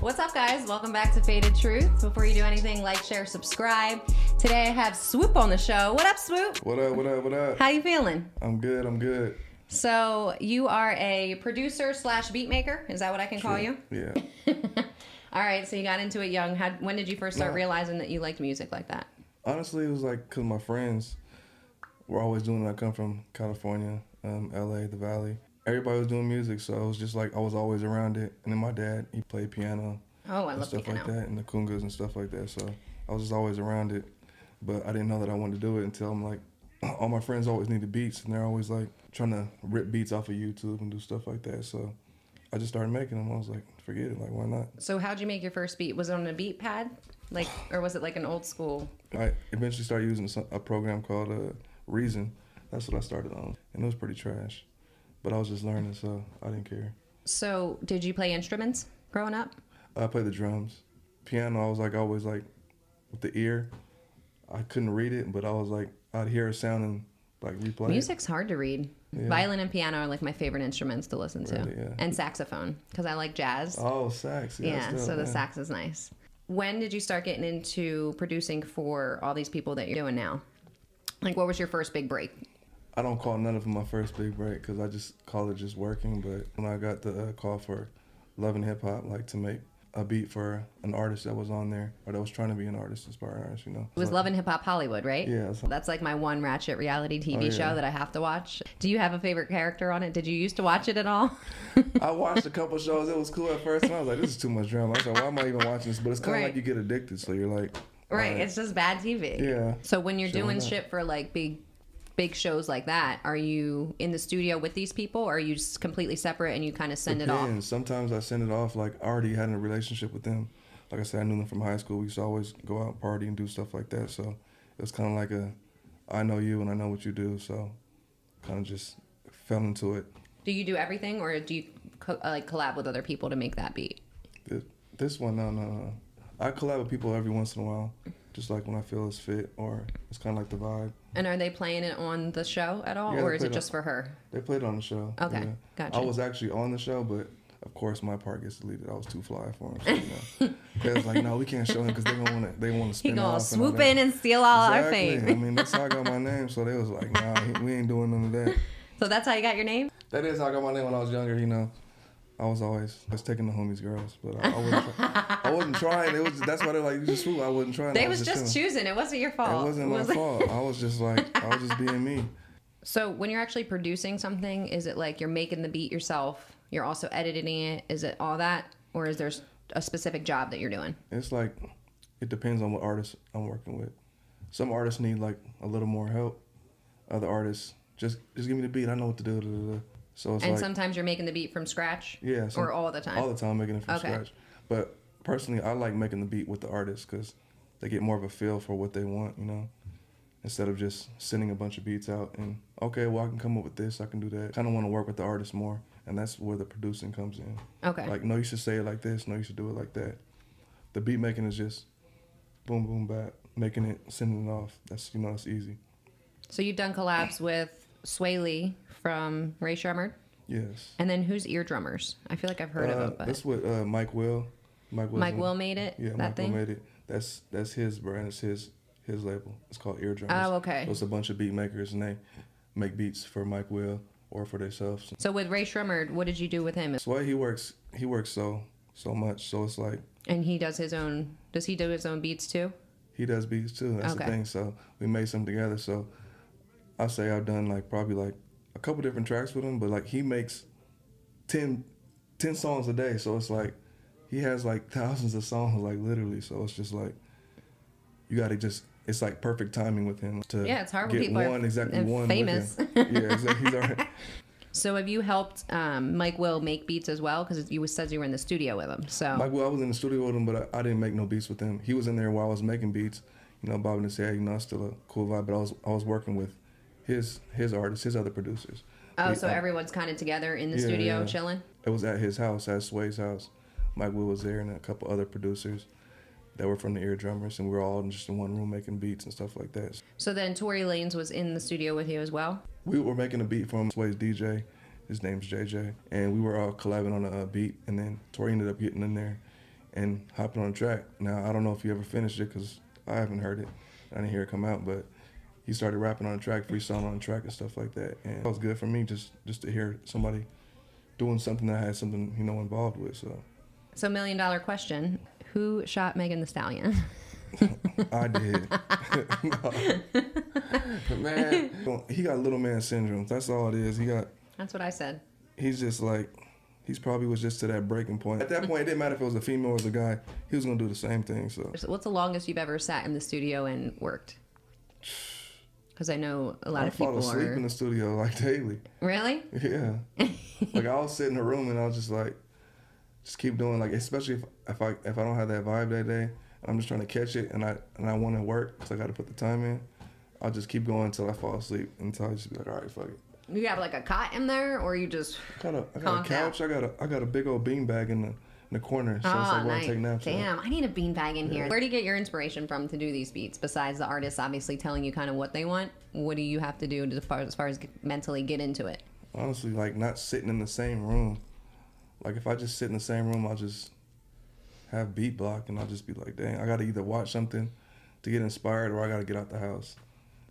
What's up, guys? Welcome back to Faded Truth. Before you do anything, like, share, subscribe. Today I have Swoop on the show. What up, Swoop? What up, what up, what up? How you feeling? I'm good, I'm good. So you are a producer slash beatmaker? Is that what I can call you? Yeah. All right, so you got into it young. When did you first start realizing that you liked music like that? Honestly, it was like because my friends were always doing it. I come from California, LA, the Valley. Everybody was doing music, so it was just like I was always around it. And then my dad, he played piano. Oh, I and love stuff piano. like that, and the congas and stuff like that. So I was just always around it, but I didn't know that I wanted to do it until I'm like, all my friends always needed beats, and they're always like trying to rip beats off of YouTube and do stuff like that. So I just started making them. I was like, forget it, like why not? So how'd you make your first beat? Was it on a beat pad, like, or was it like an old school? I eventually started using a program called Reason. That's what I started on, and it was pretty trash. But I was just learning, so I didn't care. So did you play instruments growing up? I played the drums. Piano, I was like always like with the ear. I couldn't read it, but I was like, I'd hear a sound and like replay Music's hard to read. Yeah. Violin and piano are like my favorite instruments to listen to. Really, yeah. And saxophone, because I like jazz. Oh, sax. Yeah, so the sax is nice. When did you start getting into producing for all these people that you're doing now? Like, what was your first big break? I don't call none of them my first big break because I just call it just working. But when I got the call for Love and Hip Hop, like to make a beat for an artist that was on there or that was trying to be an artist, inspiring artist, you know. It was Love and Hip Hop Hollywood, right? Yeah. That's like my one ratchet reality TV show that I have to watch. Do you have a favorite character on it? Did you used to watch it at all? I watched a couple shows. It was cool at first, and I was like, this is too much drama. I was like, why am I even watching this? But it's kind of like you get addicted, so you're like... Right, it's just bad TV. Yeah. So when you're doing shit for like big shows like that, are you in the studio with these people, or are you just completely separate and you kind of send it off? Sometimes I send it off, like I already had a relationship with them. Like I said, I knew them from high school. We used to always go out, party, and do stuff like that. So it was kind of like I know you and I know what you do, so kind of just fell into it. Do you do everything, or do you like collab with other people to make that beat? This one, no. I collab with people every once in a while, just like when I feel it's fit or it's kind of like the vibe. And are they playing it on the show at all, or is it just for her? They played it on the show. Okay, yeah. Gotcha. I was actually on the show, but of course my part gets deleted. I was too fly for him. So, you know. They was like, no, we can't show him because they want to spin he off. He gonna swoop in and steal all our fame. I mean, that's how I got my name. So they was like, nah, we ain't doing none of that. So that's how you got your name? That is how I got my name when I was younger, you know. I was taking the homies' girls, but I wasn't trying. That's why they're like, you just swoop. I wasn't trying. They was just choosing. It wasn't your fault. It wasn't my fault. I was just being me. So when you're actually producing something, is it like you're making the beat yourself? You're also editing it? Is it all that? Or is there a specific job that you're doing? It's like, it depends on what artist I'm working with. Some artists need like a little more help. Other artists, just give me the beat. I know what to do. So it's and sometimes you're making the beat from scratch? Yeah. Or all the time? All the time making it from scratch. But personally, I like making the beat with the artist because they get more of a feel for what they want, you know? Instead of just sending a bunch of beats out and, okay, well, I can come up with this, I can do that. Kind of want to work with the artist more, and that's where the producing comes in. Okay. Like, no, you should say it like this, no, you should do it like that. The beat making is just boom, boom, bap, making it, sending it off. That's, you know, it's easy. So you've done collabs with Swae Lee from Ray Shremmerd? Yes. And then who's Ear Drummers? I feel like I've heard of it. But that's what Mike Will. Mike Will made it? Yeah, Mike Will made it. That's his brand. It's his label. It's called Ear Drummers. Oh, okay. So it's a bunch of beat makers, and they make beats for Mike Will or for themselves. So with Ray Shremmerd, what did you do with him? Sway, he works so much. So it's like. And he does his own. Does he do his own beats too? He does beats too. That's the thing. So we made some together. So I'll say I've done like probably like a couple different tracks with him, but like he makes 10 songs a day. So it's like he has like thousands of songs, like literally. So it's just like you got to just. It's like perfect timing with him to it's hard get people one exactly one famous. Yeah, exactly. He's already. So have you helped Mike Will make beats as well? Because you said you were in the studio with him. So Mike Will, I was in the studio with him, but I didn't make no beats with him. He was in there while I was making beats. You know, bobbing and say, hey, you know, it's still a cool vibe. But I was working with his artists, his other producers. Oh, so everyone's kind of together in the studio chilling? It was at his house, at Swae's house. Mike Will was there and a couple other producers that were from the Ear Drummers, and we were all just in one room making beats and stuff like that. So then Tory Lanez was in the studio with you as well? We were making a beat from Swae's DJ. His name's JJ. And we were all collabing on a beat, and then Tory ended up getting in there and hopping on the track. Now, I don't know if he ever finished it because I haven't heard it. I didn't hear it come out, but he started rapping on the track, freestyling on the track and stuff like that. And it was good for me just to hear somebody doing something that I had something, you know, involved with. So $1 million question. Who shot Megan Thee Stallion? I did. Man, he got little man syndrome. That's all it is. That's what I said. He's just like, he's probably was just to that breaking point. At that point, it didn't matter if it was a female or a guy. He was gonna do the same thing. So, what's the longest you've ever sat in the studio and worked? Because I know a lot of people fall asleep in the studio like daily. Really? Yeah. Like I'll sit in the room and I'll just like, just keep doing, like, especially if I don't have that vibe that day, and I'm just trying to catch it and I want to work because I got to put the time in. I'll just keep going until I fall asleep, until I just be like, all right, fuck it. You have like a cot in there, or you just I got a couch. I got a big old bean bag in the corner, so it's like where I take naps. Damn, I need a bean bag in here. Where do you get your inspiration from to do these beats? Besides the artists obviously telling you kind of what they want, what do you have to do as far as mentally get into it? Honestly, like not sitting in the same room. Like if I just sit in the same room, I'll just have beat block, and I'll just be like, dang, I got to either watch something to get inspired, or I got to get out the house.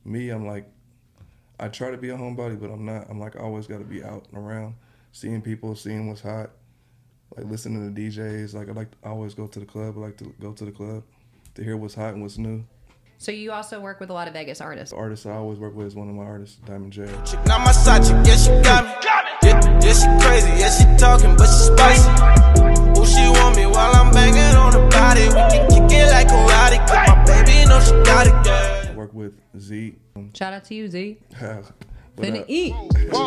Me, I'm like, I try to be a homebody, but I'm not. I'm like, I always got to be out and around, seeing people, seeing what's hot, like listening to DJs. Like I always go to the club. I like to go to the club to hear what's hot and what's new. So you also work with a lot of Vegas artists. The artist I always work with is one of my artists, Dymond J. Not my side chick, yeah, she got me. Yeah, she crazy, yeah, she talking, but she spicy. Oh, she want me while I'm banging on the body. We can kick it like karate, 'cause my baby know she got it, yeah. I work with Z. Shout out to you, Z. But, Finna eat.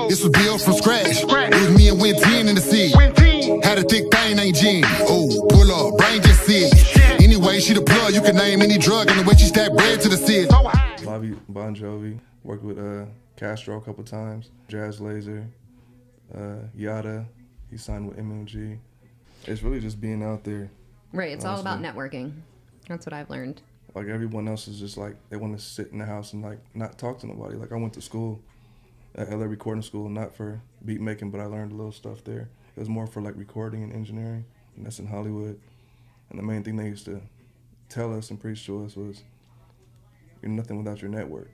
This was built from scratch. It was me and Win 10 in the seat. Had a thick thing named Jen. Oh, pull up, brain just sit. Anyway, she the plug. You can name any drug and the way she stack bread to the city. Bon Jovi. Worked with Castro a couple times. Jaz Lazr. Yowda. He signed with MMG. It's really just being out there. Right. It's all about networking. That's what I've learned. Like everyone else is just like, they want to sit in the house and like not talk to nobody. Like I went to school at LA Recording School, not for beat making, but I learned a little stuff there. It was more for like recording and engineering, and that's in Hollywood. And the main thing they used to tell us and preach to us was, you're nothing without your network.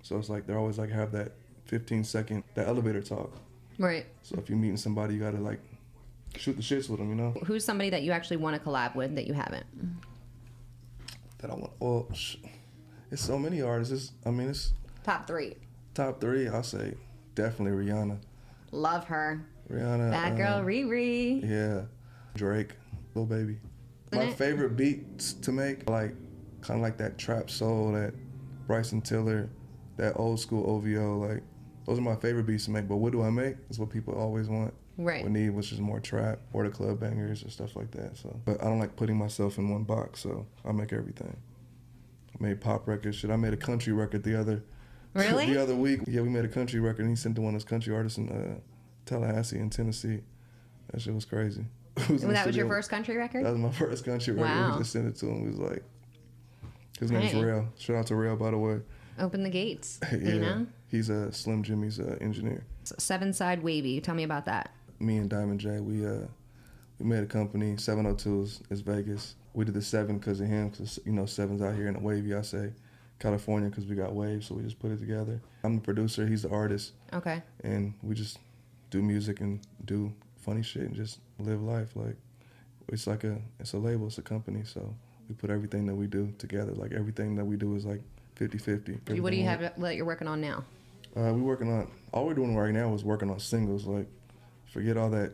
So it's like, they're always like have that 15-second, that elevator talk. Right. So if you're meeting somebody, you gotta like shoot the shits with them, you know? Who's somebody that you actually want to collab with that you haven't? That I want, well, it's so many artists. It's top three. Top three, I'll say definitely Rihanna. Love her. Rihanna. Bad girl Riri. Yeah. Drake, Lil Baby. My favorite beats to make, like kind of like that trap soul, that Bryson Tiller, that old school OVO. Like those are my favorite beats to make. But what do I make? Is what people always want. Right. Or need, which is more trap or the club bangers and stuff like that. So, but I don't like putting myself in one box. So I make everything. I made pop records. Shit, I made a country record the other. Really? The other week, yeah, we made a country record, and he sent to one of his country artists in Tallahassee in Tennessee. That shit was crazy. That was your first country record? That was my first country record. Wow. We just sent it to him. He was like, his name's Rail. Shout out to Rail, by the way. Open the gates, Yeah. you know? He's Slim Jimmy's engineer. 7-side Wavy. Tell me about that. Me and Dymond J, we made a company. 702 is Vegas. We did the 7 because of him, because, you know, 7's out here in the Wavy, I say. California, because we got waves, so we just put it together. I'm the producer, he's the artist. Okay. And we just do music and do funny shit and just live life. Like, it's a label, it's a company, so we put everything that we do together. Like, everything that we do is like 50-50. What do you have that you're working on now? All we're doing right now is working on singles. Like, forget all that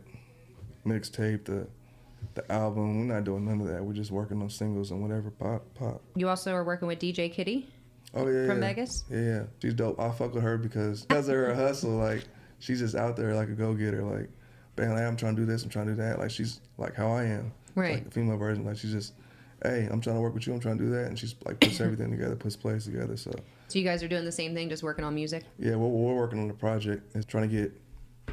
mixtape, the album. We're not doing none of that. We're just working on singles and whatever pop. You also are working with DJ Kittie? Oh, yeah. From Vegas? Yeah. She's dope. I fuck with her because of her hustle. Like, she's just out there like a go-getter. Like, bang, like, I'm trying to do this, I'm trying to do that. Like, she's like how I am. Right. Like the female version. Like, she's just, hey, I'm trying to work with you, I'm trying to do that. And she's like puts everything together, puts plays together. So you guys are doing the same thing, just working on music? Yeah, we're working on the project. It's trying to get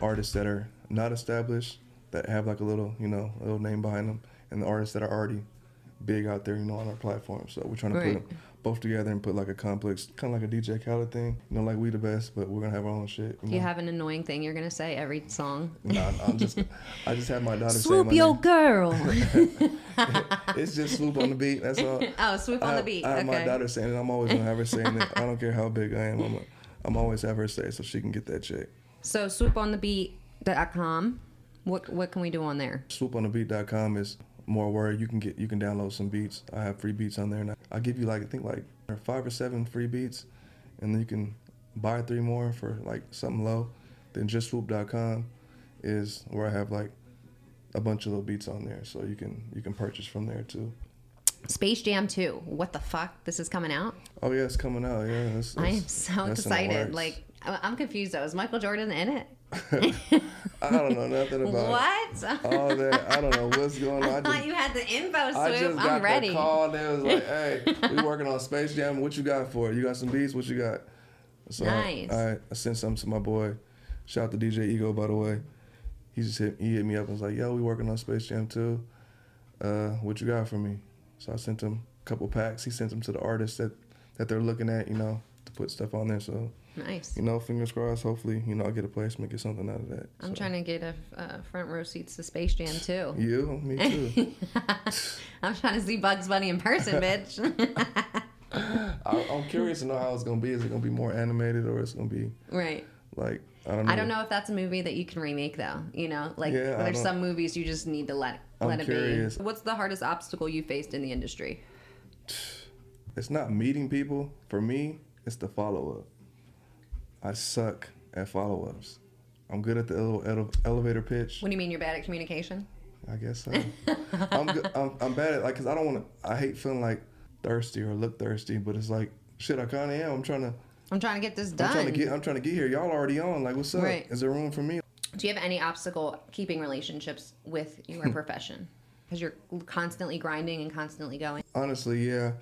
artists that are not established, that have like a little name behind them, and the artists that are already big out there, on our platform. So we're trying to both together and put like a complex, kind of like a DJ Khaled thing. You know, like we the best, but we're gonna have our own shit. Do you have an annoying thing you're gonna say every song? Nah, I just have my daughter Swoop say your girl. It's just Swoop on the beat. That's all. Oh, Swoop on the beat. I have my daughter saying it. I'm always gonna have her saying it. I don't care how big I am. I'm always have her say it so she can get that check. So swooponthebeat.com. What can we do on there? Swooponthebeat.com is more word. You can download some beats. I have free beats on there, and I give you like I think like 5 or 7 free beats, and then you can buy 3 more for like something low. Then just swoop.com is where I have like a bunch of little beats on there, so you can purchase from there too. Space Jam 2. What the fuck? This is coming out? Oh yeah, it's coming out. Yeah, I am so excited. Like I'm confused though. Is Michael Jordan in it? I don't know nothing about what? All that. I don't know what's going on. I thought you had the info, Swoop. I just got ready. The call and it was like, hey, we working on Space Jam. What you got for it? You got some beats? What you got? So nice. I sent something to my boy. Shout out to DJ Ego, by the way. He hit me up and was like, yo, we working on Space Jam 2. What you got for me? So I sent him a couple packs. He sent them to the artists that they're looking at, you know, to put stuff on there. So nice. You know, fingers crossed. Hopefully, you know, I'll get a placement, get something out of that. I'm trying to get a front row seats to Space Jam too. You? Me too. I'm trying to see Bugs Bunny in person, bitch. I'm curious to know how it's gonna be. Is it gonna be more animated or it's gonna be right? Like I don't know if that's a movie that you can remake though. You know, like yeah, there's some movies you just need to let it curious. be. What's the hardest obstacle you faced in the industry? It's not meeting people. For me, it's the follow up. I suck at follow-ups. I'm good at the little elevator pitch. What do you mean you're bad at communication? I guess so. I'm bad at, like, cause I hate feeling like thirsty or look thirsty, but it's like, shit, I kind of am. I'm trying to get this done. I'm trying to get here. Y'all already on. Like, what's up? Right. Is there room for me? Do you have any obstacle keeping relationships with your profession? Because you're constantly grinding and constantly going. Honestly, yeah.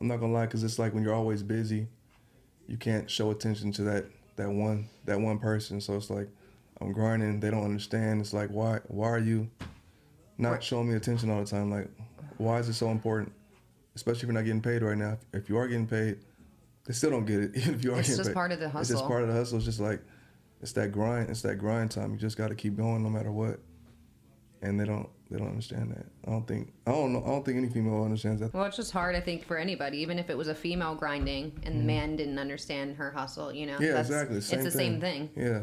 I'm not gonna lie, cause it's like when you're always busy, you can't show attention to that one person. So it's like I'm grinding, they don't understand. It's like why are you not showing me attention all the time? Like, why is it so important? Especially if you're not getting paid right now. If you are getting paid, they still don't get it. Even if you are getting paid. It's just part of the hustle. It's just part of the hustle. It's just like it's that grind time. You just gotta keep going no matter what. And they don't understand that. I don't think any female understands that. Well, it's just hard, I think, for anybody, even if it was a female grinding and the man didn't understand her hustle, you know. Yeah, exactly. It's the same thing. Yeah.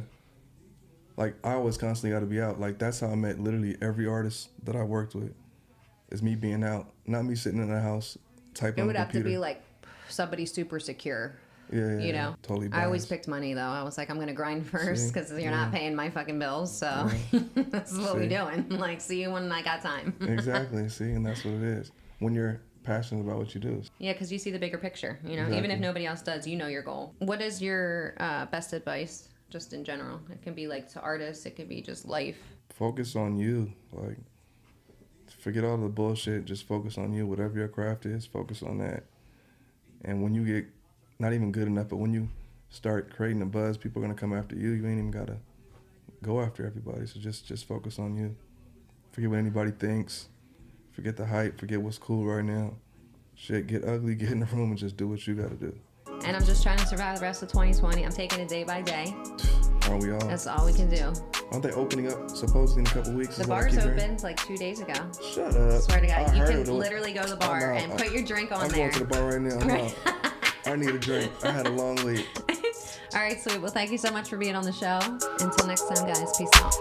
Like, I always constantly got to be out. Like, that's how I met literally every artist that I worked with. Is me being out, not me sitting in the house typing on the computer. It would have to be like somebody super secure. Yeah, you know, totally biased. I always picked money though. I was like, I'm gonna grind first because you're not paying my fucking bills. So this is what we doing. Like, see you when I got time. Exactly. See, and that's what it is. When you're passionate about what you do. Yeah, because you see the bigger picture. You know, exactly. Even if nobody else does, you know your goal. What is your best advice, just in general? It can be like to artists. It could be just life. Focus on you. Like, forget all the bullshit. Just focus on you. Whatever your craft is, focus on that. And when you get not even good enough, but when you start creating a buzz, people are gonna come after you. You ain't even gotta go after everybody. So just focus on you. Forget what anybody thinks. Forget the hype. Forget what's cool right now. Shit, get ugly, get in the room and just do what you gotta do. And I'm just trying to survive the rest of 2020. I'm taking it day by day. Aren't we all? That's all we can do. Aren't they opening up supposedly in a couple weeks? The bar's opened like 2 days ago. Shut up. Swear to God, you can literally go to the bar and put your drink on there. I'm going to the bar right now. I need a drink. I had a long wait. All right, sweet. Well, thank you so much for being on the show. Until next time, guys. Peace out.